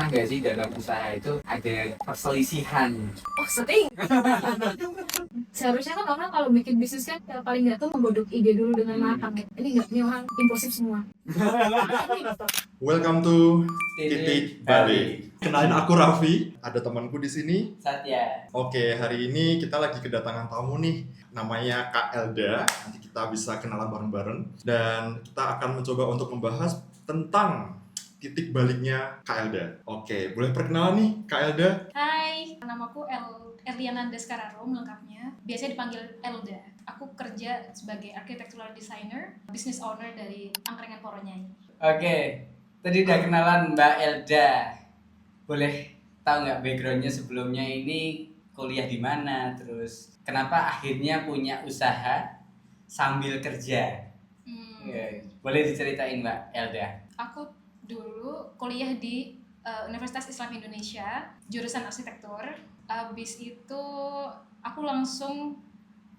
pernah nggak sih dalam usaha itu ada perselisihan? Oh, sering. Seharusnya kan orang kalau bikin bisnis kan paling nggak tuh menggodok ide dulu dengan matang. Ini nggak, ini orang impulsif semua. Welcome to Titik Balik. Kenalin aku Raffi, ada temanku di sini. Satya. Oke, hari ini kita lagi kedatangan tamu nih, namanya Kak Elda. Nanti kita bisa kenalan bareng-bareng dan kita akan mencoba untuk membahas tentang titik baliknya Kak Elda. Oke, boleh perkenalan nih Kak Elda? Hai, namaku Erliana Descararo lengkapnya. Biasanya dipanggil Elda. Aku kerja sebagai architectural designer, business owner dari Angkringan Poronyai. Oke, tadi udah kenalan Mbak Elda. Boleh tahu nggak backgroundnya sebelumnya ini kuliah di mana? Terus kenapa akhirnya punya usaha sambil kerja? Boleh diceritain Mbak Elda? Aku dulu kuliah di Universitas Islam Indonesia, jurusan arsitektur. Habis itu aku langsung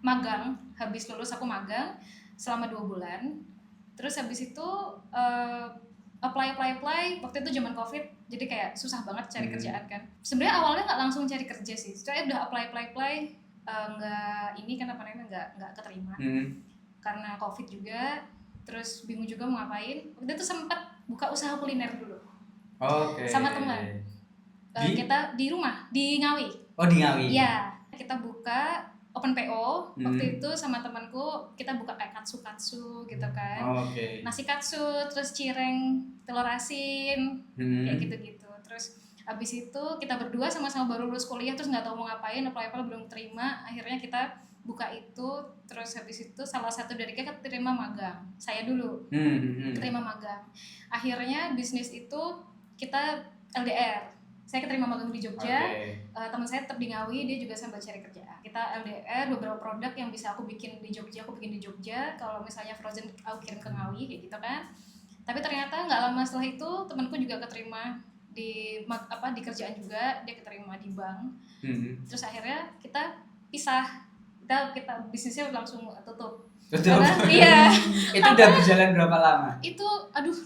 magang, habis lulus aku magang selama 2 bulan. Terus habis itu apply. Waktu itu zaman COVID, jadi kayak susah banget cari kerjaan kan. Sebenarnya awalnya nggak langsung cari kerja sih, saya udah apply, nggak ini kan apa namanya nggak keterima karena COVID juga. Terus bingung juga mau ngapain. Waktu itu sempat buka usaha kuliner dulu. Oke. Sama teman. Kita di rumah di Ngawi. Oh, di Ngawi. Iya, kita buka open PO. Waktu itu sama temanku kita buka kayak katsu gitu kan. Oke. Nasi katsu, terus cireng, telur asin, kayak gitu-gitu. Terus abis itu kita berdua sama-sama baru lulus kuliah, terus nggak tahu mau ngapain, apply belum terima. Akhirnya kita buka itu, terus habis itu salah satu dari kita terima magang. Saya dulu terima magang. Akhirnya bisnis itu kita LDR. Saya keterima magang di Jogja. Teman saya tetap di Ngawi, dia juga sambil cari kerjaan. Kita LDR, beberapa produk yang bisa aku bikin di Jogja, aku bikin di Jogja. Kalau misalnya frozen aku kirim ke Ngawi kayak gitu kan. Tapi ternyata nggak lama setelah itu temanku juga keterima di kerjaan juga, dia keterima di bank. Terus akhirnya kita pisah. Kita bisnisnya langsung tutup. Karena, iya. Itu udah berjalan berapa lama? Itu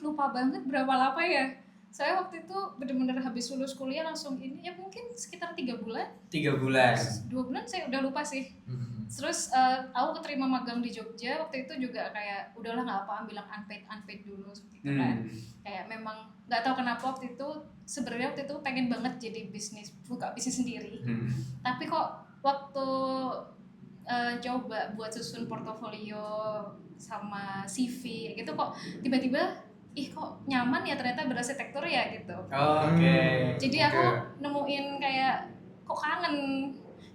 lupa banget berapa lama ya. Saya waktu itu benar-benar habis lulus kuliah langsung ini ya mungkin sekitar 3 bulan. 3 bulan. 2 bulan saya udah lupa sih. Terus aku keterima magang di Jogja, waktu itu juga kayak udahlah nggak apa, bilang unpaid dulu seperti itu kan. Kayak memang nggak tahu kenapa waktu itu sebenarnya waktu itu pengen banget jadi buka bisnis sendiri. Tapi kok waktu coba buat susun portofolio sama CV gitu kok tiba-tiba kok nyaman ya ternyata berarsitektur ya gitu. Jadi aku nemuin kayak kok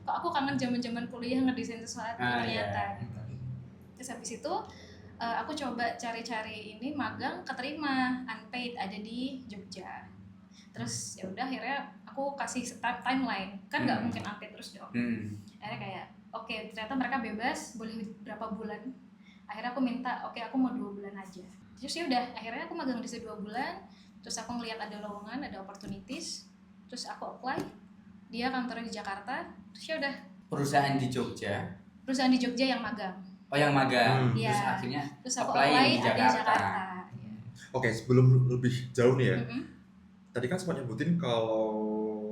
aku kangen zaman-zaman kuliah ngedesain sesuatu ternyata. Gitu. Terus habis itu aku coba cari-cari ini magang, keterima unpaid ada di Jogja. Terus ya udah akhirnya aku kasih timeline kan nggak mungkin unpaid terus dong. Akhirnya kayak oke, ternyata mereka bebas, boleh berapa bulan. Akhirnya aku minta, aku mau 2 bulan aja. Terus ya udah, akhirnya aku magang di situ 2 bulan. Terus aku ngelihat ada lowongan, ada opportunities. Terus aku apply. Dia kantornya di Jakarta. Terus ya udah. Perusahaan di Jogja. Perusahaan di Jogja yang magang. Oh, yang magang. Iya. Terus akhirnya terus aku apply apply di ada di Jakarta. Oke, sebelum lebih jauh nih ya. Tadi kan sempat nyebutin kalau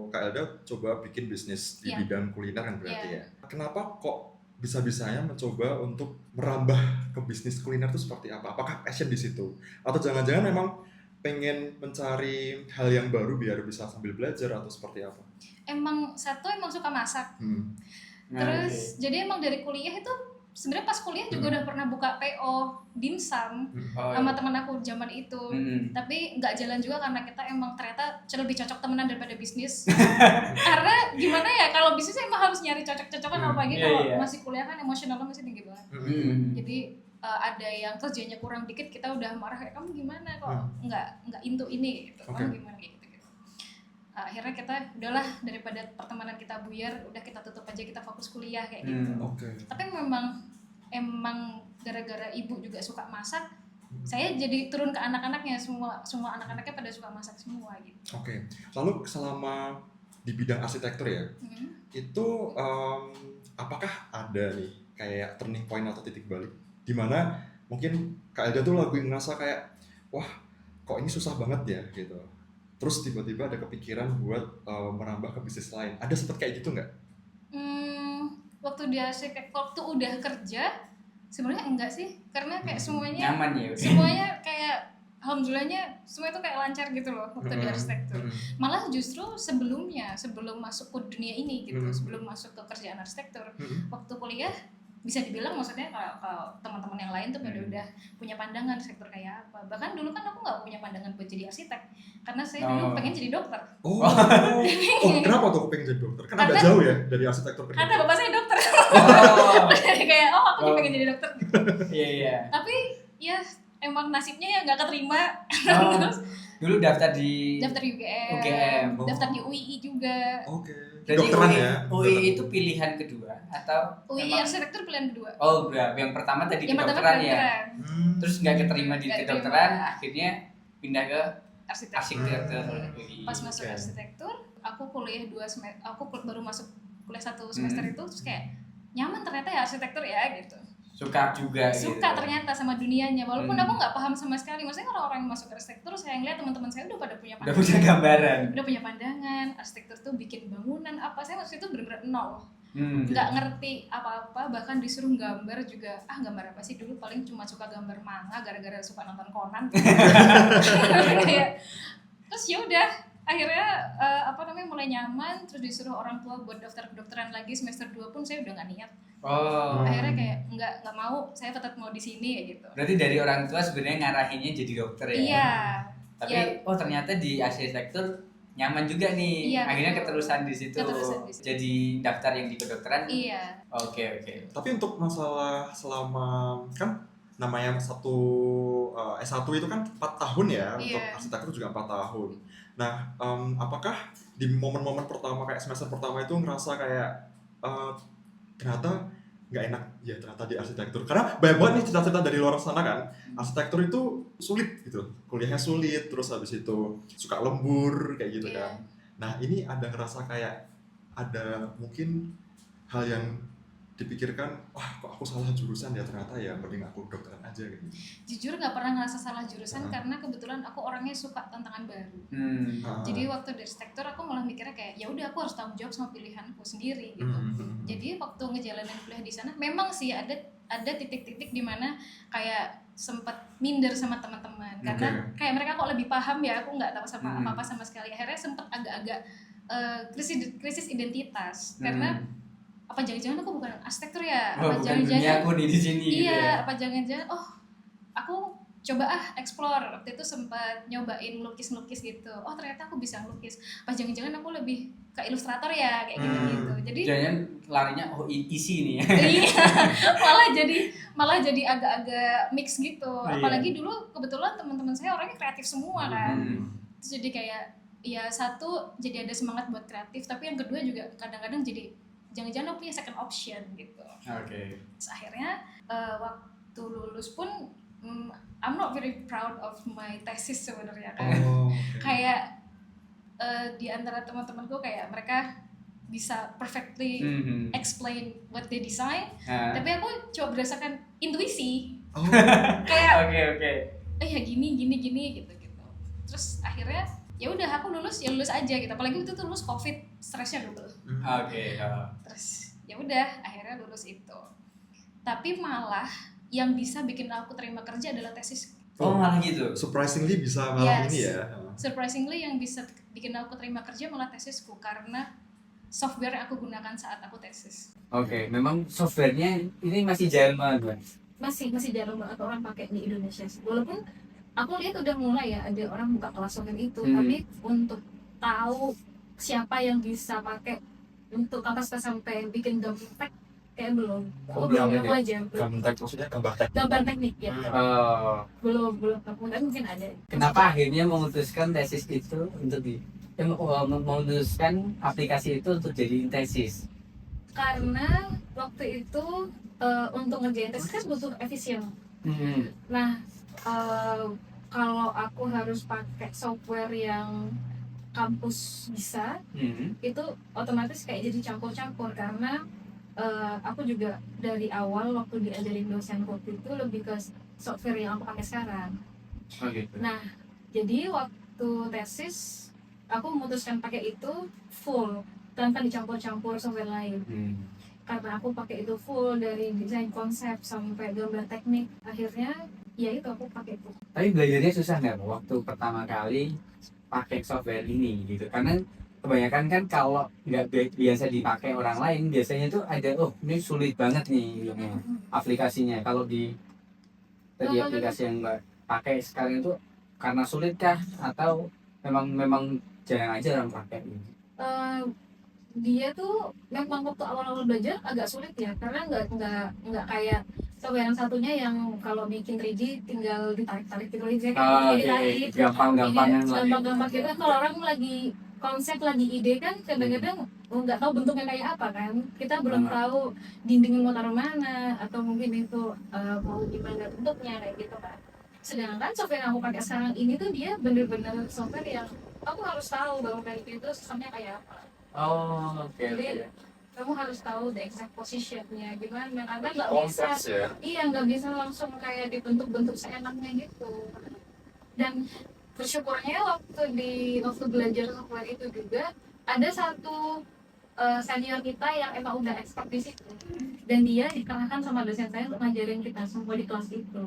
Kak Elda coba bikin bisnis di bidang kuliner kan berarti ya. Kenapa kok bisa-bisanya mencoba untuk merambah ke bisnis kuliner itu seperti apa? Apakah passion di situ? Atau jangan-jangan memang pengen mencari hal yang baru biar bisa sambil belajar atau seperti apa? Emang suka masak. Terus jadi emang dari kuliah itu sebenarnya pas kuliah juga udah pernah buka PO dimsum sama teman aku zaman itu. Tapi nggak jalan juga karena kita emang ternyata lebih cocok temenan daripada bisnis. Karena gimana ya, kalau bisnis emang harus nyari cocok-cocokan apalagi kalau masih kuliah kan emosionalnya masih tinggi banget. Jadi ada yang kerjanya kurang dikit kita udah marah kayak kamu gimana kok nggak into ini gitu. Kamu gimana gitu. Akhirnya kita udahlah daripada pertemanan kita buyar, udah kita tutup aja, kita fokus kuliah kayak gitu. Tapi emang gara-gara ibu juga suka masak, saya jadi turun ke anak-anaknya, semua anak-anaknya pada suka masak semua gitu. Lalu selama di bidang arsitektur ya, itu apakah ada nih kayak turning point atau titik balik di mana mungkin Kak Elda tuh lagi ngerasa kayak wah kok ini susah banget ya gitu. terus tiba-tiba ada kepikiran buat merambah ke bisnis lain. Ada sempet kayak gitu nggak? Waktu waktu udah kerja sebenarnya enggak sih, karena kayak semuanya Nyaman ya. semuanya kayak alhamdulillahnya semua itu kayak lancar gitu loh waktu di arsitektur. Malah justru sebelum masuk ke dunia ini gitu, sebelum masuk ke kerjaan arsitektur, waktu kuliah bisa dibilang maksudnya kalau teman-teman yang lain tuh udah punya pandangan sektor kayak apa. Bahkan dulu kan aku nggak punya pandangan buat jadi arsitek, karena saya dulu pengen jadi dokter. Kenapa tuh pengen jadi dokter? Kan agak Karena- jauh ya dari arsitektur ke Karena dokter. bapak saya dokter. Oh. Kayak aku juga pengen jadi dokter gitu. Iya. Tapi ya emang nasibnya ya nggak keterima. Oh, Terus dulu daftar di daftar UGM, UGM. daftar di UII juga. Oke. Jadi Kedokteran UI, ya. UI itu pilihan kedua atau UII memang- arsitektur pilihan kedua. Oh, udah. Yang pertama tadi Yang pertama kedokteran ya. kedokteran, Terus nggak keterima di Nggak kedokteran, keterima. akhirnya pindah ke arsitektur. arsitektur. Pas masuk Oke. arsitektur, aku kuliah 2 semester, baru masuk kuliah 1 semester itu, terus kayak nyaman ternyata ya arsitektur ya gitu. Suka juga Suka gitu. ternyata sama dunianya, walaupun aku nggak paham sama sekali. Maksudnya orang-orang yang masuk arsitektur, saya ngeliat teman-teman saya udah pada punya Udah punya gambaran. udah punya pandangan. Arsitektur tuh bikin bangunan apa, saya waktu itu bener-bener nol, Hmm. nggak ngerti apa-apa. Bahkan disuruh gambar juga, gambar apa sih, dulu paling cuma suka gambar manga gara-gara suka nonton Conan. Kayak, terus ya udah akhirnya mulai nyaman. Terus disuruh orang tua buat daftar kedokteran lagi semester 2 pun saya udah nggak niat. Oh. Akhirnya kayak nggak mau, saya tetap mau di sini ya gitu. Berarti dari orang tua sebenarnya ngarahinnya jadi dokter ya. Iya. Tapi Iya. ternyata di arsitektur nyaman juga nih. Iya, Akhirnya betul. keterusan di situ. Keterusan di situ. Jadi daftar yang di kedokteran. Iya. Oke. Tapi untuk masalah selama kan namanya S1 itu kan 4 tahun ya, Iya. untuk arsitektur juga 4 tahun. Nah, apakah di momen-momen pertama kayak semester pertama itu ngerasa kayak ternyata nggak enak ya ternyata di arsitektur, karena banyak banget nih cerita-cerita dari luar sana kan, arsitektur itu sulit gitu, kuliahnya sulit, terus habis itu suka lembur kayak gitu Iya. kan. Nah ini ada ngerasa kayak ada mungkin hal yang dipikirkan, wah kok aku salah jurusan ya, ternyata ya mending aku dokteran aja gitu. Jujur nggak pernah ngerasa salah jurusan, Ah. karena kebetulan aku orangnya suka tantangan baru. Ah. Jadi waktu di arsitektur aku malah mikirnya kayak ya udah aku harus tanggung jawab sama pilihanku sendiri gitu. Jadi waktu ngejalanin kuliah di sana memang sih ada titik-titik di mana kayak sempat minder sama teman-teman, karena kayak mereka kok lebih paham ya, aku nggak tahu sama apa-apa sama sekali. Akhirnya sempat agak-agak krisis identitas, karena apa jangan-jangan aku bukan arsitektur ya? Oh, Apa bukan dunia aku nih di sini gitu iya, ya. apa jangan-jangan aku coba explore. Waktu itu sempat nyobain lukis-lukis gitu. Oh ternyata aku bisa lukis. Apa jangan-jangan aku lebih ke ilustrator ya, kayak gitu-gitu. Jadi Jangan larinya isi nih ya. iya, malah jadi agak-agak mix gitu. Iya. Apalagi dulu kebetulan teman-teman saya orangnya kreatif semua kan. Terus jadi kayak ya satu jadi ada semangat buat kreatif, tapi yang kedua juga kadang-kadang jadi jangan-jangan aku punya second option gitu. Oke. Terus akhirnya waktu lulus pun I'm not very proud of my thesis sebenarnya kan. Kayak di antara teman-temanku kayak mereka bisa perfectly explain what they design, tapi aku coba berdasarkan intuisi. Kayak Oke. ya gini gitu. Terus akhirnya ya udah aku lulus aja gitu. Apalagi waktu itu lulus COVID, stresnya double. Oke. Terus ya udah akhirnya lulus itu. Tapi malah yang bisa bikin aku terima kerja adalah tesis. Oh malah gitu. Surprisingly bisa malam Yes. ini ya. Surprisingly yang bisa bikin aku terima kerja malah tesisku, karena software yang aku gunakan saat aku tesis. Oke, memang softwarenya ini masih jahil banget, Bang. masih jarang banget orang pakai di Indonesia sih. Walaupun aku lihat udah mulai ya ada orang buka kelas software itu, tapi untuk tahu siapa yang bisa pakai untuk kapasitas sampai bikin gambar tag kayak belum. Belum aku aja. Gambar maksudnya gambar teknik. Gambar teknik ya. Belum aku mungkin ada. Kenapa akhirnya memutuskan tesis itu untuk memutuskan aplikasi itu untuk jadi tesis? Karena waktu itu untuk ngerjain tesis kan butuh efisien. Nah, kalau aku harus pakai software yang kampus bisa, itu otomatis kayak jadi campur-campur, karena aku juga dari awal waktu diajarin dosen waktu itu lebih ke software yang aku pakai sekarang. Oh gitu. Nah, jadi waktu tesis aku memutuskan pakai itu full tanpa dicampur-campur software lain. Karena aku pakai itu full dari desain konsep sampai gambar teknik, akhirnya ya itu aku pakai itu. Tapi belajarnya susah nggak waktu pertama kali pakai software ini gitu? Karena kebanyakan kan kalau nggak biasa dipakai orang lain, biasanya tuh ada ini sulit banget nih gitu, aplikasinya. Kalau di tadi aplikasi yang mbak pakai sekarang itu karena sulit kah atau memang jarang aja orang pakai gitu? Dia tuh memang waktu awal-awal belajar agak sulit ya, karena nggak kayak software yang satunya yang kalau bikin 3D tinggal ditarik-tarik gitu aja kan, gampang-gampang gitu. Kalau orang lagi konsep lagi ide kan kadang-kadang nggak tahu bentuknya kayak apa kan, kita belum tahu dindingnya mau taruh mana atau mungkin itu mau gimana bentuknya kayak gitu kan. Sedangkan software yang aku pakai sekarang ini tuh dia bener-bener software yang aku harus tahu bahwa kayak itu sistemnya kayak apa. Jadi kamu harus tahu the exact positionnya gimana, karena nggak bisa nggak bisa langsung kayak dibentuk-bentuk seenaknya gitu. Dan bersyukurnya waktu belajar software itu juga ada satu senior kita yang emang udah expert di situ, dan dia dikerahkan sama dosen saya untuk ngajarin kita semua di kelas itu.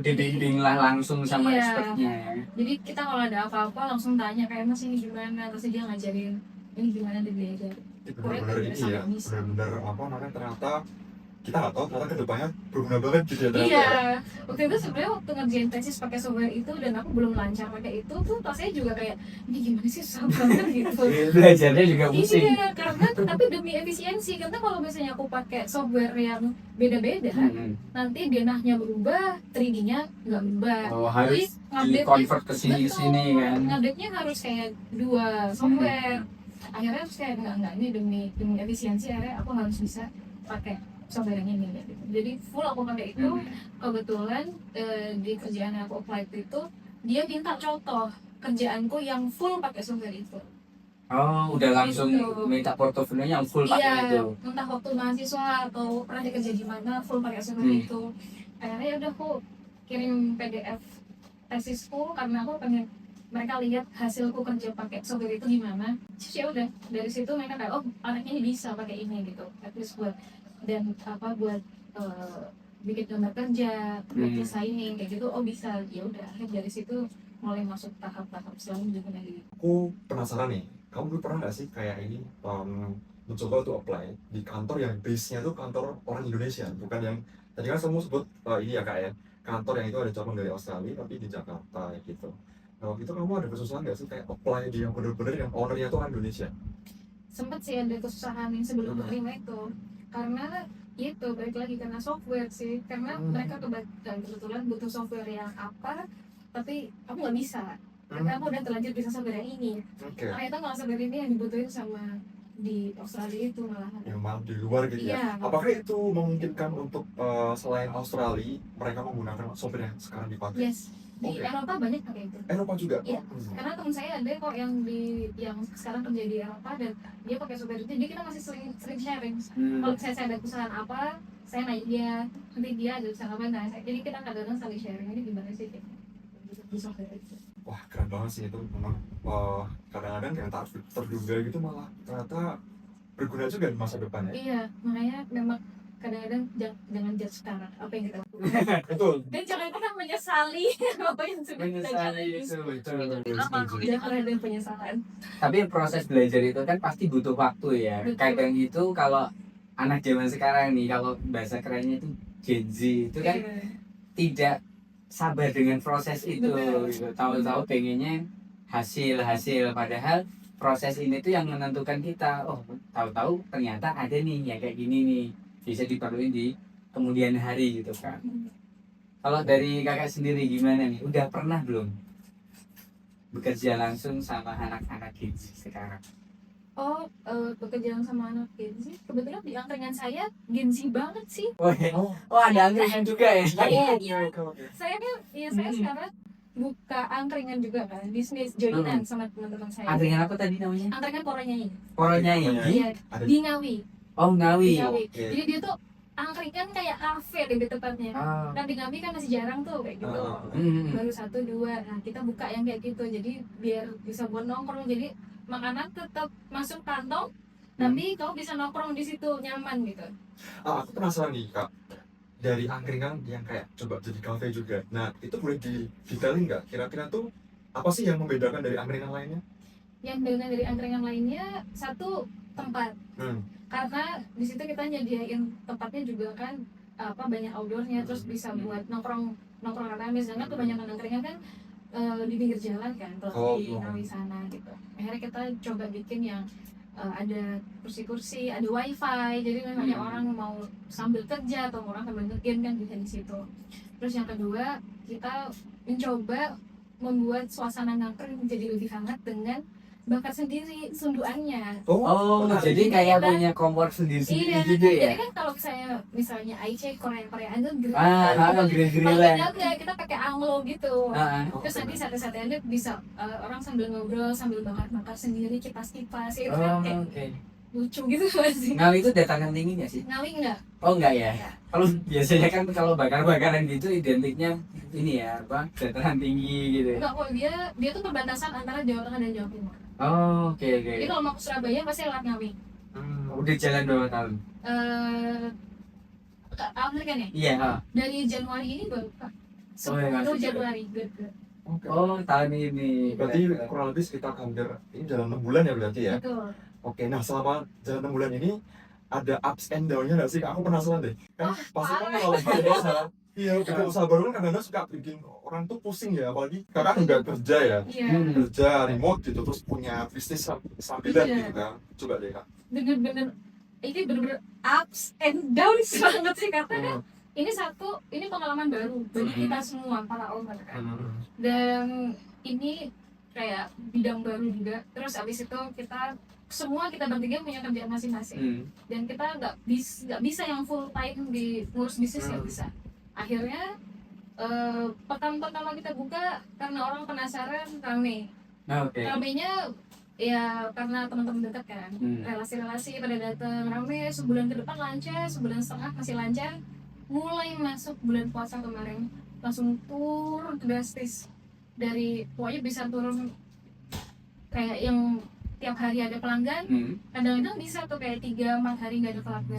Dibimbing lah langsung sama expertnya. Jadi kita kalau ada apa-apa langsung tanya kayak mas ini gimana, terus dia ngajarin ini gimana dia belajar. Benar-benar ini ya, benar-benar apa namanya, ternyata kita nggak tahu ternyata kedepannya berguna banget gitu ya. Iya, waktu itu sebenarnya waktu ngerjain tesis pakai software itu dan aku belum lancar pakai itu tuh rasanya juga kayak ini gimana sih, susah banget gitu. Belajarnya juga pusing. Iya, karena tapi demi efisiensi, karena kalau misalnya aku pakai software yang beda-beda, nanti denahnya berubah, 3D-nya nggak berubah. Harus di-convert ke sini kan. Ngupdate-nya harus kayak 2 software. Akhirnya harus kayak enggak ini demi efisiensi, akhirnya aku harus bisa pakai software yang ini gitu. Jadi full aku pakai itu. Kebetulan di kerjaan yang aku apply itu dia minta contoh kerjaanku yang full pakai software itu. Udah langsung minta portofolio yang full pakai itu. Entah waktu mahasiswa atau pernah kerja di mana full pakai software itu. Akhirnya udah aku kirim PDF tesisku karena aku pengen mereka lihat hasilku kerja pakai software itu gimana. Terus ya udah dari situ mereka kayak anaknya ini bisa pakai ini gitu, at least buat bikin gambar kerja, buat designing kayak gitu bisa. Ya udah akhirnya dari situ mulai masuk tahap-tahap selanjutnya lagi. Aku penasaran nih, kamu dulu pernah nggak sih kayak ini mencoba untuk apply di kantor yang base-nya tuh kantor orang Indonesia, bukan yang tadi kan kamu sebut ini ya kak ya, kantor yang itu ada cabang dari Australia tapi di Jakarta gitu. Nah, waktu itu kamu ada kesusahan nggak sih kayak apply di yang bener-bener yang ownernya tuh orang Indonesia? Sempet sih ada kesusahan yang sebelum menerima itu, karena itu balik lagi karena software sih, karena mereka kebetulan butuh software yang apa, tapi aku nggak bisa karena aku udah terlanjur bisa software yang ini. Ternyata kalau software ini yang dibutuhin sama di Australia itu malahan. Yang malah di luar gitu ya. Apakah itu memungkinkan untuk selain Australia mereka menggunakan software yang sekarang dipakai? Yes. Di Eropa banyak pakai itu. Eropa juga? Iya. Karena teman saya ada kok yang sekarang kerja di Eropa dan dia pakai software itu. Jadi kita masih sering sharing. Kalau saya ada kesalahan apa, saya nanya dia, nanti dia ada usaha apa, nah jadi kita kadang-kadang saling sharing ini gimana sih di software itu. Wah keren banget sih itu memang. Kadang-kadang yang tak terduga gitu malah ternyata berguna juga di masa depan ya. Iya, makanya memang kadang-kadang jangan judge sekarang apa yang kita lakukan. Betul. Dan jangan pernah menyesali apa yang sudah kita jalani. Jangan pernah ada penyesalan. Tapi proses belajar itu kan pasti butuh waktu ya. Kadang itu kalau anak zaman sekarang nih, kalau bahasa kerennya itu Gen Z itu kan tidak sabar dengan proses itu. Gitu. Tahu-tahu pengennya hasil padahal proses ini tuh yang menentukan kita. Tahu-tahu ternyata ada nih ya kayak gini nih, bisa diperluin di kemudian hari gitu kan. Kalau dari kakak sendiri gimana nih? Udah pernah belum bekerja langsung sama anak-anak Gen Z sekarang? Bekerja sama anak Gen Z. Kebetulan di angkringan saya Gen Z banget sih. Ada angkringan juga ya? Iya. Saya sekarang buka angkringan juga kan, bisnis joinan sama teman-teman saya. Angkringan apa tadi namanya? Angkringan Poro Nyai. Poro Nyai. Iya, di Ngawi. Ngawi. Jadi dia tuh angkringan kayak kafe lebih tepatnya. Kan di kami kan masih jarang tuh kayak gitu. Baru 1-2. Nah, kita buka yang kayak gitu. Jadi biar bisa buat nongkrong. Jadi makanan tetap masuk kantong, tapi kau bisa nongkrong di situ nyaman gitu. Aku penasaran nih Kak, dari angkringan yang kayak coba jadi kafe juga. Nah, itu boleh didetailin nggak? Kira-kira tuh apa sih yang membedakan dari angkringan lainnya? Yang beda dari angkringan lainnya, satu, tempat. Karena di situ kita nyediain tempatnya juga kan banyak outdoornya, terus bisa buat nongkrong rame. Sedangkan kebanyakan angkringan kan di pinggir jalan kan, kalau di Ngawi sana gitu. Akhirnya kita coba bikin yang ada kursi-kursi, ada wifi, jadi misalnya orang mau sambil kerja atau orang sambil nge-game kan bisa di situ. Terus yang kedua, kita mencoba membuat suasana nongkrong menjadi lebih hangat dengan bakar sendiri sunduannya. Jadi kayak punya kompor sendiri-sendiri gitu ya? Jadi kan kalau saya misalnya Aiche Korea-Koreaan tuh grill-grillan. Kita pakai anglo gitu. Terus nanti sate-sateannya bisa orang sambil ngobrol, sambil bakar-bakar sendiri, kipas-kipas itu kan kayak lucu gitu sih. Ngawi itu dataran tinggi nggak sih? Ngawi enggak? Oh enggak ya? Kalau biasanya kan kalau bakar-bakaran gitu identiknya ini ya dataran tinggi gitu. Enggak kok, dia tuh perbatasan antara Jawa Tengah dan Jawa Timur. Oke. Jadi kalau mau ke Surabaya pasti lewat Ngawi. Udah jalan 2 tahun. Tahun kan ya? Iya. Dari Januari ini baru Pak. 10 Januari. Good. Tahun ini. Berarti kurang lebih sekitar hampir ini dalam 6 bulan ya berarti ya? Betul. Oke, nah selama jalan 6 bulan ini ada ups and down-nya nggak sih? Aku penasaran deh. Kan pasti kan kalau bikin usaha, bikin usaha baru kan kadang-kadang suka bikin orang tuh pusing ya, apalagi kakak nggak kerja ya, kerja remote gitu, terus punya bisnis sambilan gitu kan. Coba deh Kak. Bener-bener ups and downs banget sih, karena kan ini pengalaman baru bagi kita semua para owner kan. Dan ini kayak bidang baru juga. Terus abis itu kita bertiga punya kerjaan masing-masing, dan kita nggak bisa yang full time di ngurus bisnis, nggak bisa. Akhirnya pekan pertama kita buka karena orang penasaran, ramenya ya karena teman-teman dekat kan, relasi-relasi pada datang, rame. Sebulan ke depan lancar, sebulan setengah masih lancar. Mulai masuk bulan puasa kemarin langsung turun drastis, dari pokoknya bisa turun kayak yang tiap hari ada pelanggan, kadang-kadang bisa tuh kayak 3-4 hari nggak ada pelanggan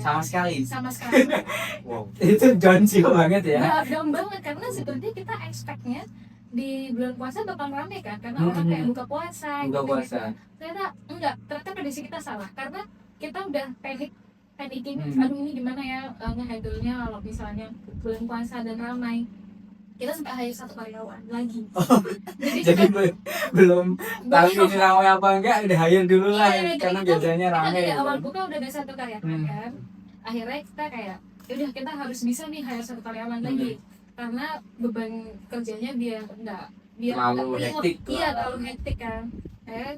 sama sekali. Wow. Itu down banget ya? Down banget, karena sebenarnya kita expect-nya di bulan puasa bakal rame kan, karena orang kayak buka puasa. Ternyata prediksi kita salah, karena kita udah panicking, aduh ini gimana ya nge-handle-nya kalau misalnya bulan puasa dan ramai. Kita sampai hire 1 karyawan lagi. Jadi belum tahu ini ramai apa enggak, udah hire dulu lah, karena biasanya ramai. Kita awal buka udah ada 1 karyawan kan. Akhirnya kita kayak, yaudah kita harus bisa nih hire 1 karyawan lagi, karena beban kerjanya biar terlalu hektik. Iya, terlalu hektik kan.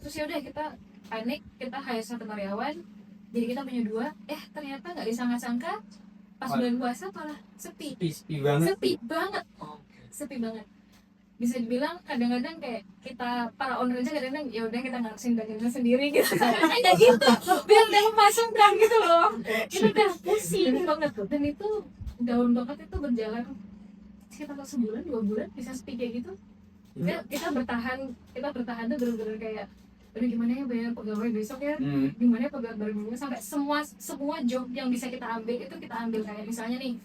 Terus yaudah kita panik, kita hire 1 karyawan. Jadi kita punya 2. Ternyata nggak disangka-sangka pas bulan puasa malah sepi banget. Bisa dibilang kadang-kadang kayak kita para owner aja kadang-kadang ya udah kita ngabisin dagangan sendiri gitu. Kayak gitu. Biar udah memasangkan gitu loh. Kita udah pusing banget tuh. Dan itu daun banget, itu berjalan sekitar 1 bulan 2 bulan bisa sepi kayak gitu. Kita bertahan tuh bener-bener kayak udah gimana ya bayar pegawai besok ya, gimana ya pegawai baru sampai semua job yang bisa kita ambil itu kita ambil. Kayak misalnya nih,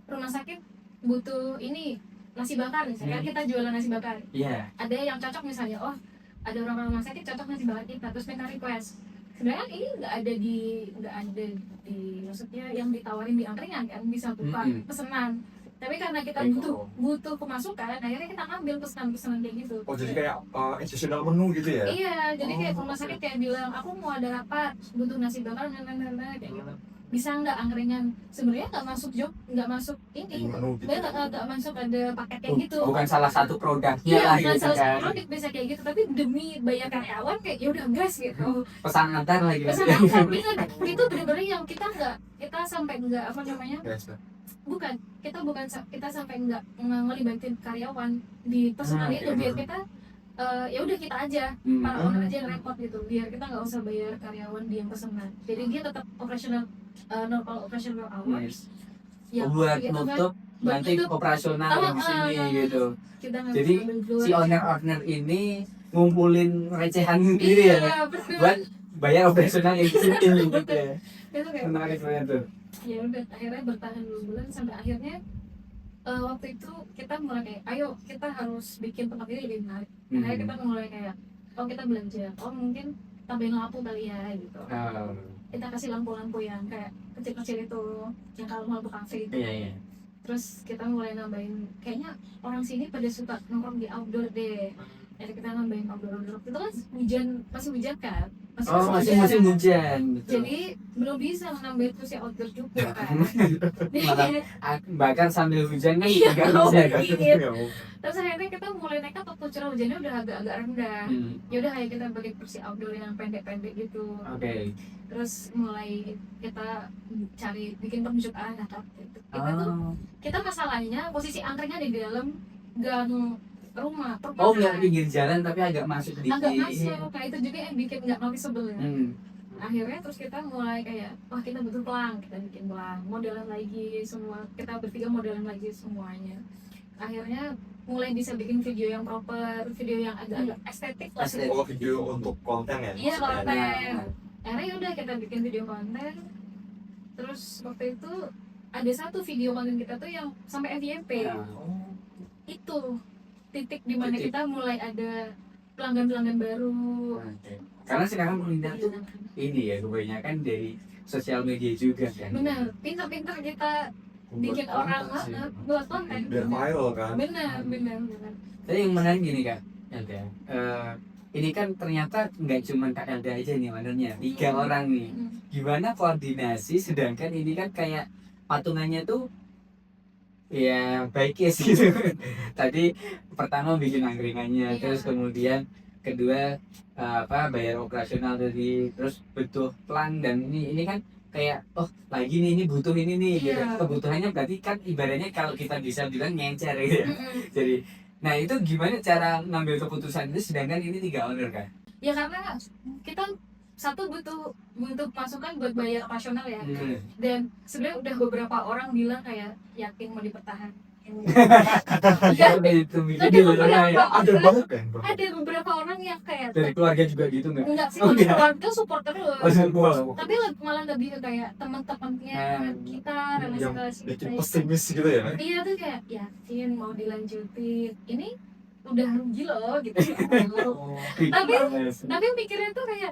rumah sakit butuh ini nasi bakar misalnya, kita jualan nasi bakar. Ada yang cocok misalnya, ada orang rumah sakit cocok nasi bakar kita, terus mereka request. Sebenarnya ini nggak ada di maksudnya yang ditawarin di angkringan kan, bisa buka pesanan. Tapi karena kita butuh pemasukan, akhirnya kita ambil pesanan-pesanan kayak gitu. Jadi kayak additional menu gitu ya? Iya, jadi kayak rumah sakit kayak bilang, aku mau ada rapat, butuh nasi bakar, kayak gitu. Bisa nggak angkringan? Sebenarnya nggak masuk job, nggak masuk ini, nggak masuk ada paket kayak gitu. Bukan salah satu produknya lah gitu salah kan. satu produk bisa kayak gitu, tapi demi bayar karyawan kayak ya udah gas gitu. Pesan antar lagi. Pesan antar itu bener-bener yang kita sampai nggak apa namanya? Kita sampai nggak ngelibatin karyawan di pesanan itu, biar kita ya udah kita aja para owner aja yang repot gitu, biar kita nggak usah bayar karyawan dia yang pesenan, jadi dia tetap operasional normal operational hours. Buat gitu kan, nutup nanti nutup. operasional di sini gitu. Kita nggak Jadi bisa ambil si duit. owner ini ngumpulin recehan sendiri ya Iya, bener. buat bayar operasional yang di sini gitu ya. Itu kayak Menarik banget tuh. ya udah akhirnya bertahan 2 bulan sampai akhirnya waktu itu kita mulai kayak ayo kita harus bikin tempat ini lebih menarik. Akhirnya kita mulai kayak oh kita belanja, oh mungkin tambahin lampu kali ya gitu. Kita kasih lampu-lampu yang kayak kecil-kecil itu yang kalau lampu kafe itu. Iya. Terus kita mulai nambahin, kayaknya orang sini pada suka nongkrong di outdoor deh. Jadi kita nambahin outdoor. Itu kan masih hujan kan? Masih musim hujan. Betul. Jadi belum bisa nambahin terus ya outdoor juga kan. Malah bakar sambil hujan kan Iya, nggak bisa kan? iya. Terus akhirnya kita mulai nekat waktu curah hujannya udah agak-agak rendah. Ya udah kayak kita bikin kursi outdoor yang pendek-pendek gitu. Oke. Terus mulai kita cari bikin penunjuk arah gitu. Kita masalahnya posisi angkringan di dalam gang rumah. Nggak pinggir jalan tapi agak masuk dikit. Agak masuk. Nah itu juga yang bikin nggak noticeable ya. Akhirnya terus kita mulai kayak wah kita butuh pelang, kita bikin pelang, modelan lagi semua, kita bertiga modelan lagi semuanya. Akhirnya mulai bisa bikin video yang proper, video yang agak-agak estetik lah. Oh, video untuk konten ya? Iya, konten. Akhirnya udah kita bikin video konten. Terus waktu itu ada satu video konten kita tuh yang sampai FYP. Itu titik dimana kita mulai ada pelanggan-pelanggan baru. Karena sekarang peminat tuh ini ya kebanyakan dari sosial media juga kan. Benar, pintar-pintar kita bikin orang buat konten. Biar viral kan? Benar. Tapi yang menarik gini Kak Elda, ini kan ternyata nggak cuma Kak Elda aja nih ownernya, 3 orang nih. Gimana koordinasi sedangkan ini kan kayak patungannya tuh ya baik ya gitu. Tadi pertama bikin angkringannya, terus kemudian kedua bayar operasional tadi, terus butuh pelang, dan ini kan kayak lagi nih ini butuh ini nih gitu. Kebutuhannya berarti kan ibaratnya kalau kita bisa bilang ngencer gitu ya. Jadi nah itu gimana cara ngambil keputusan itu sedangkan ini 3 owner kan? Ya karena kita satu butuh masukan buat bayar operasional ya. Dan sebenarnya udah beberapa orang bilang kayak yakin mau dipertahankan. Ada banget kan? Ada beberapa orang yang kayak dari keluarga juga gitu nggak? Enggak sih, keluarga support terus. Tapi malah lebih ke kayak teman-temannya kita, relasi bikin kita. pesimis gitu ya? Iya tuh kayak yakin mau dilanjutin. Ini udah rugi loh gitu. Tapi mikirnya tuh kayak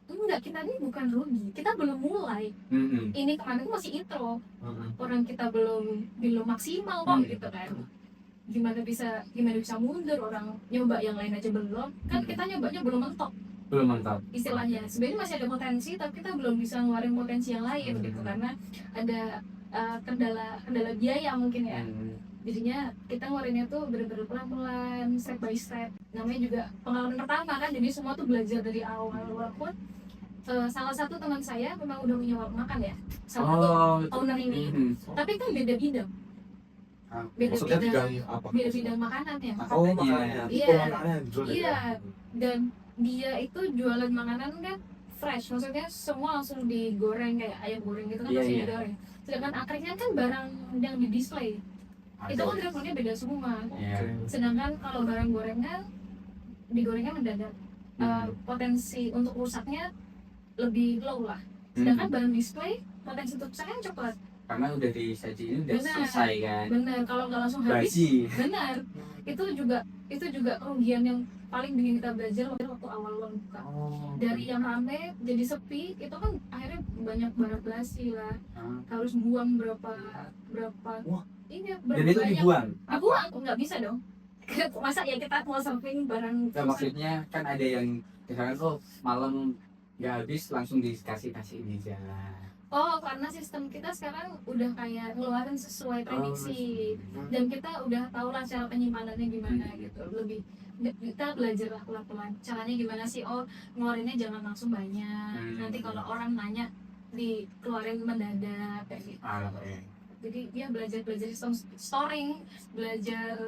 enggak, kita ini bukan rugi, kita belum mulai. Ini kemarin tuh masih intro, orang kita belum maksimal kok gitu kan. Gimana bisa mundur, orang nyoba yang lain aja belum, kan kita nyobanya belum mentok istilahnya. Sebenarnya masih ada potensi tapi kita belum bisa ngeluarin potensi yang lain gitu karena ada kendala biaya mungkin ya. Jadinya kita ngeluarinnya tuh bener-bener pelan-pelan, step by step. Namanya juga pengalaman pertama kan, jadi semua tuh belajar dari awal. Walaupun salah satu teman saya memang udah punya warung makan ya, salah satu owner ini, tapi kan beda bidang. Beda bidang makanan ya. Iya. Dan dia itu jualan makanan kan fresh, maksudnya semua langsung digoreng kayak ayam goreng gitu kan, langsung digoreng. Sedangkan angkringan kan barang yang di display. Itu kan levelnya beda semua. Sedangkan kalau barang gorengan digorengnya mendadak, potensi untuk rusaknya lebih low lah. Sedangkan barang display potensi untuk rusaknya cepat. Karena udah disajiin udah selesai kan. Benar, kalau nggak langsung habis. Benar. Itu juga kerugian yang paling bikin kita belajar waktu awal buka. Dari yang rame jadi sepi, itu kan akhirnya banyak barang basi lah. Harus buang berapa dan itu dibuang? Dibuang, nggak bisa dong. Masa ya kita mau samping barang. Nah, maksudnya kan ada yang misalkan malam nggak habis langsung dikasih ini jalan. Karena sistem kita sekarang udah kayak ngeluarin sesuai prediksi, dan kita udah tahu lah cara penyimpanannya gimana gitu. Lebih kita belajar lah pelan-pelan caranya gimana sih. Ngeluarinnya jangan langsung banyak, nanti kalau orang nanya dikeluarin mendadak kayak gitu. jadi dia belajar sistem storing, belajar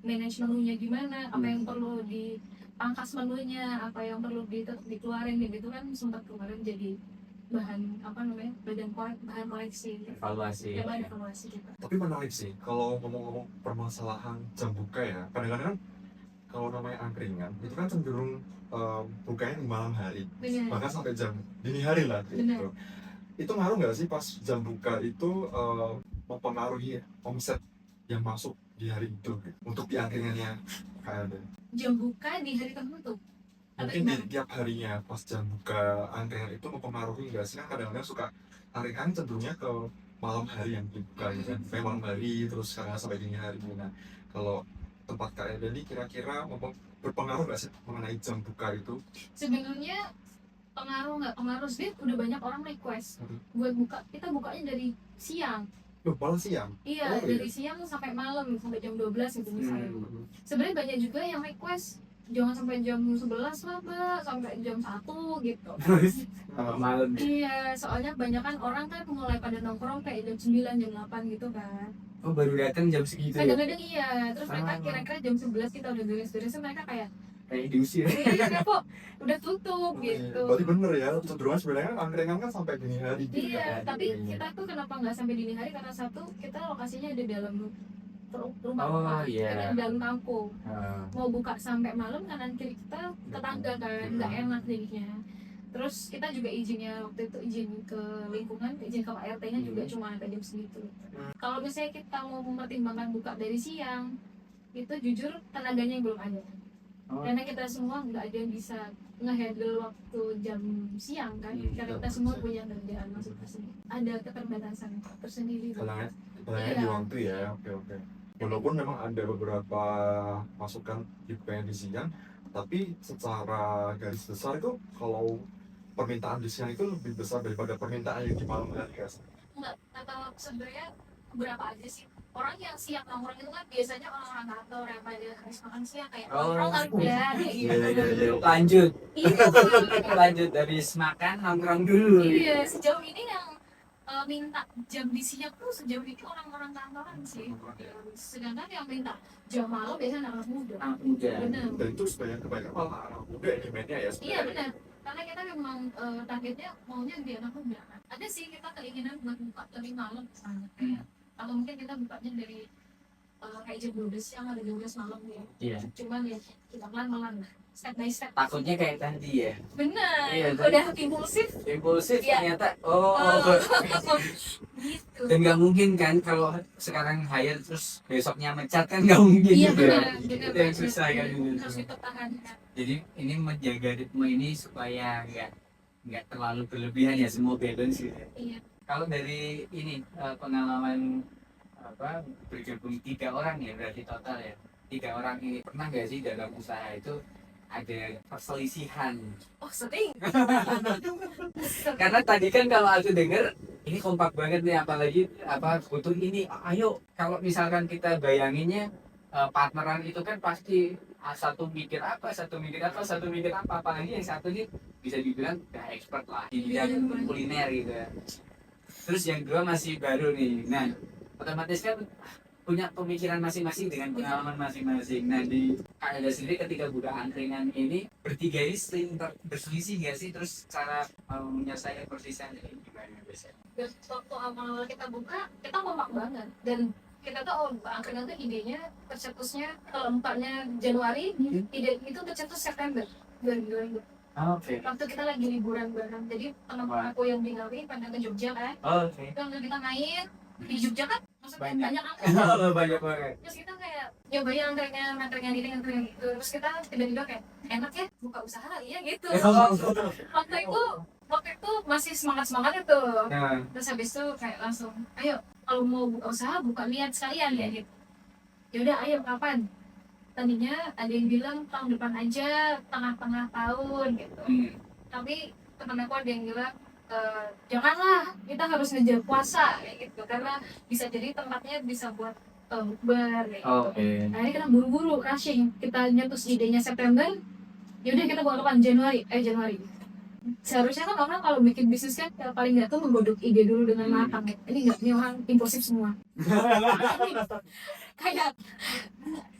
manage menunya gimana, apa yang perlu dipangkas menunya, apa yang perlu dikeluarin gitu kan. Sempat kemarin jadi bahan bahan koleksi, Evaluasi. bahan evaluasi gitu. Tapi menarik sih kalau ngomong-ngomong permasalahan jam buka ya, kadang-kadang kalau namanya angkringan itu kan cenderung bukanya di malam hari, Benar. bahkan sampai jam dini hari lah gitu. Benar. Itu ngaruh nggak sih pas jam buka itu mempengaruhi omset yang masuk di hari itu gitu, untuk di angkringannya KLD? Jam buka di hari tertentu. Mungkin di tiap harinya pas jam buka angkringan itu mempengaruhi nggak sih? Kan kadang-kadang suka angkringan cenderungnya ke malam hari yang dibuka gitu kan, kayak malam hari terus sekarang sampai dini hari. Nah kalau tempat KLD ini kira-kira berpengaruh nggak sih mengenai jam buka itu? Sebenarnya nggak pengaruh sih, udah banyak orang request buat buka, kita bukanya dari siang. Loh, malah siang? Iya, Oh, dari siang sampai malam, sampai jam 12 gitu misalnya. Sebenarnya banyak juga yang request jangan sampai jam 11 lah Mbak, sampai jam 1 gitu. Malam. Iya, soalnya banyak kan orang kan mulai pada nongkrong kayak jam 9, jam 8 gitu kan. Oh, baru datang jam segitu ya? Kadang-kadang iya, terus mereka kira-kira jam 11 kita udah beres-beres, mereka kayak Kayak diusir. iya kok udah tutup gitu. Berarti bener ya, cenderungan sebenarnya angkringan kan sampai dini hari gitu Iya, kan? tapi kita tuh kenapa nggak sampai dini hari, karena satu, kita lokasinya ada dalam rumah Oh, rumah, iya. kita dalam kampung. Ah. Mau buka sampai malam kanan kiri kita tetangga kan, nggak enak jadinya. Terus kita juga izinnya waktu itu izin ke lingkungan, izin ke Pak RT-nya juga cuma sampai jam segitu. Kalau misalnya kita mau mempertimbangkan buka dari siang, itu jujur tenaganya yang belum ada. Oh. Karena kita semua nggak ada yang bisa nge-handle waktu jam siang kan, karena kita semua punya kerjaan masing-masing. Ada keterbatasan tersendiri. Kalangnya di waktu ya, oke. Walaupun memang ada beberapa masukan di bukanya di siang, tapi secara garis besar itu kalau permintaan di siang itu lebih besar daripada permintaan yang di malam hari guys. Enggak, atau sebenarnya berapa aja sih orang yang siap nongkrong itu kan biasanya orang-orang kantor yang pada habis makan siang kayak nongkrong kan udah gitu. Lanjut. Iya, Lanjut habis makan nongkrong dulu. iya, sejauh ini yang minta jam di siang tuh sejauh ini orang-orang kantoran sih. Sedangkan yang minta jam malam biasanya anak muda. Anak muda. Benar. Dan itu kebanyakan malah anak muda yang demandnya ya Iya sebenarnya. benar. Karena kita memang targetnya maunya di anak muda. Ada sih kita keinginan buat buka dari malam misalnya. Kayak atau mungkin kita bukanya dari kayak jam 12 siang atau jam 12 malam ya. Iya. Cuman ya kita pelan-pelan lah, step by step. Takutnya kayak tadi ya. Benar. Iya, Udah impulsif Impulsif Iya. ternyata. gitu. Dan nggak mungkin kan kalau sekarang hire terus besoknya mecat kan nggak mungkin. Iya gitu. benar. Itu yang susah kan. Harus dipertahankan. Jadi ini menjaga ritme ini supaya nggak terlalu berlebihan ya, semua balance gitu. Iya. Kalau dari ini pengalaman bergabung 3 orang ya, berarti total ya 3 orang ini, pernah nggak sih dalam usaha itu ada perselisihan? Oh sering. Karena tadi kan kalau aku denger ini kompak banget nih, apalagi butuh ini. Ayo, kalau misalkan kita bayanginnya partneran itu kan pasti satu mikir apa, apalagi yang satu ini bisa dibilang udah expert lah di bidang kuliner gitu ya. Terus yang kedua masih baru nih. Nah, otomatis kan punya pemikiran masing-masing dengan pengalaman masing-masing. Nah, di Anda sendiri ketika buka angkringan ini bertiga ini sering berselisih nggak sih? Terus cara menyelesaikan perselisihan ini gimana biasanya? Dan waktu awal kita buka, kita kompak banget. Dan kita tuh angkringan tuh idenya tercetusnya keempatnya Januari, ide itu tercetus September 2022. Oke. Waktu kita lagi liburan bareng, jadi teman-teman aku yang di Ngawi pada ke Jogja kan, Oke. waktu kita main di Jogja kan, maksudnya Banyak. banyak angkringan. Banyak banget. Terus kita kayak nyobain angkringan ini, terus kita tiba-tiba kayak enak ya buka usaha kali ya gitu. Waktu itu masih semangat itu. Nah, Terus habis itu kayak langsung, ayo kalau mau buka usaha buka niat sekalian ya gitu. Yaudah ayo kapan? Tadinya ada yang bilang tahun depan aja, tengah-tengah tahun gitu. Tapi temen aku ada yang bilang janganlah, kita harus ngejar puasa kayak gitu, karena bisa jadi tempatnya bisa buat bukber kayak gitu. Oke. Akhirnya kita buru-buru rushing, kita nyetus idenya September. Yaudah kita buka kapan? Januari. seharusnya kan orang kalau bikin bisnis kan paling nggak tuh menggodok ide dulu dengan matang ya. Ini nggak, ini orang impulsif semua. Kayak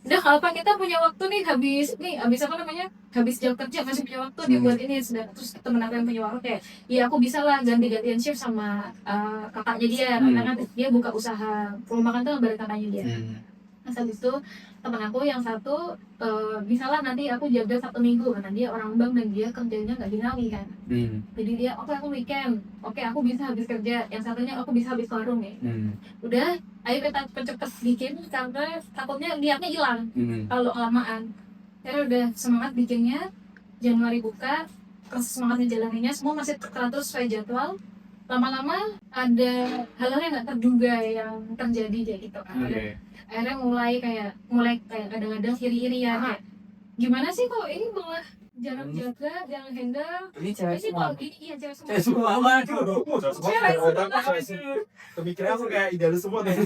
udah kalau apa kita punya waktu nih habis apa namanya, habis jam kerja masih punya waktu nih buat ini, sedang terus temen aku yang punya waktu kayak ya aku bisa lah ganti-gantian shift sama kakaknya dia, karena kan dia buka usaha rumah makan tuh bareng kakaknya dia. Nah habis itu temen aku yang satu misalnya nanti aku jaga 1 minggu karena dia orang bank dan dia kerjanya nggak di Ngawi kan, jadi dia oke aku weekend, oke aku bisa habis kerja, yang satunya aku bisa habis warung ya. Udah ayo kita cepet-cepet bikin karena takutnya niatnya hilang kalau kelamaan. Karena udah semangat bikinnya, Januari buka, terus semangatnya jalaninya, semua masih teratur sesuai jadwal. Lama-lama ada hal-hal yang nggak terduga yang terjadi kayak gitu kan. Akhirnya mulai kayak kadang-kadang iri-irian kayak gimana sih kok ini malah jarang jaga, jarang handle. Ini cewek Ini semua. kok gini, iya cewek semua. Cewek semua waduh. Pemikirannya aku kayak idealis semua nih.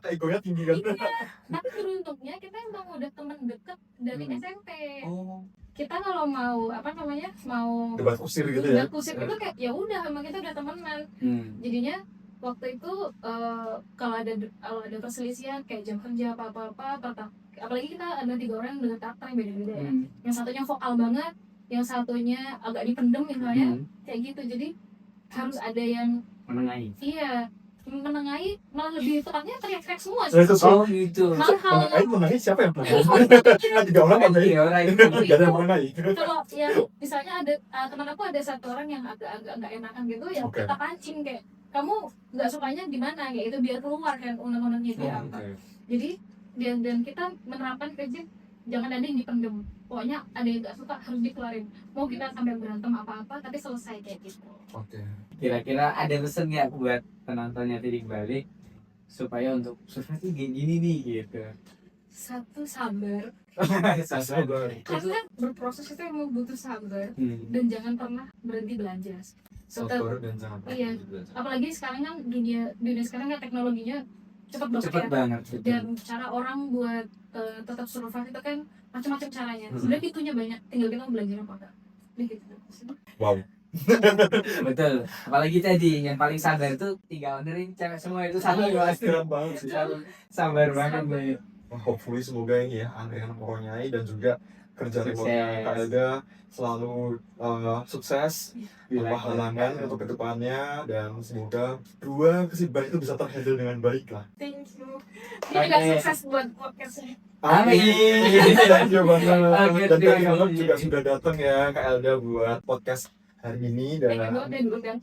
Egonya tinggi kan. Iya, tapi beruntungnya kita emang udah temen deket dari SMP. Kita kalau mau apa namanya, mau Debat kusir gitu ya. kusip itu kayak ya udah emang kita udah temenan. Jadinya waktu itu kalau ada perselisihan kayak jam kerja apa-apa, apalagi kita ada 3 orang dengan karakter yang beda-beda ya. Yang satunya vokal banget, yang satunya agak dipendem misalnya, kayak gitu. Jadi harus ada yang Menengahi. iya, menengahi, malah lebih tepatnya teriak-teriak semua sih. Oh gitu. Malah kalau Mengenai siapa yang mengenai? Kan 3 orang kan mengenai. Orang itu. Gak ada yang mengenai. kalau ya misalnya ada teman aku ada 1 orang yang agak-agak nggak enakan gitu ya, Oke. kita pancing kayak kamu nggak sukanya di mana kayak itu, biar keluar kan unek-uneknya dia apa. Jadi dan kita menerapkan prinsip jangan ada yang dipendem, pokoknya ada yang nggak suka harus dikeluarin, mau kita sampai berantem apa-apa tapi selesai kayak gitu. Oke. Kira-kira ada pesan nggak buat penontonnya Titik Balik supaya untuk sukses tuh gini nih gitu. 1, sabar, Sabar. karena berproses itu emang butuh sabar, dan jangan pernah berhenti belajar. Sabar dan jangan Iya. Apalagi sekarang kan dunia sekarang kan teknologinya cepat banget Cepet ya. banget. Betul. Dan cara orang buat tetap survive itu kan macam-macam caranya. Sebenarnya itunya banyak, tinggal kita belajar apa enggak. Begitu. Wow. Betul. Apalagi tadi yang paling sabar tuh 3 owner ini cewek semua itu sabar pasti. Keren banget sih. Sabar banget nih. Hopefully semoga ini ya yang mempunyai dan juga kerja remote-nya Kak Elda selalu sukses tanpa halangan untuk kedepannya, dan semoga 2 kesibukan itu bisa terhandle dengan baik lah. Thank you. Ini juga sukses buat podcastnya. Amin. Thank you banget. Oke, Dan terima tadi malam kasih. juga sudah datang ya Kak Elda buat podcast hari ini, dan Dan diundang.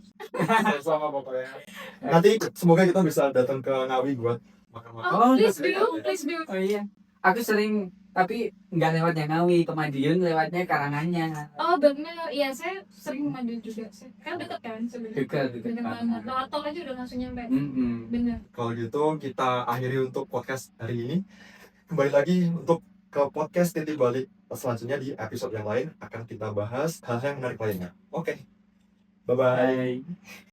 sama pokoknya. Nanti semoga kita bisa datang ke Ngawi buat makan-makan. Oh, please betul. do, please do. Oh iya. Aku sering tapi nggak lewatnya Ngawi, ke Madiun lewatnya Karanganyar. Oh benar, iya saya sering maju juga sih. Kan deket kan sebenarnya. Dekat Deket banget. Lewat tol aja udah langsung nyampe. Bener. Kalau gitu kita akhiri untuk podcast hari ini. Kembali lagi untuk ke podcast Titik Balik selanjutnya. Di episode yang lain akan kita bahas hal-hal yang menarik lainnya. Oke. Bye-bye. Bye.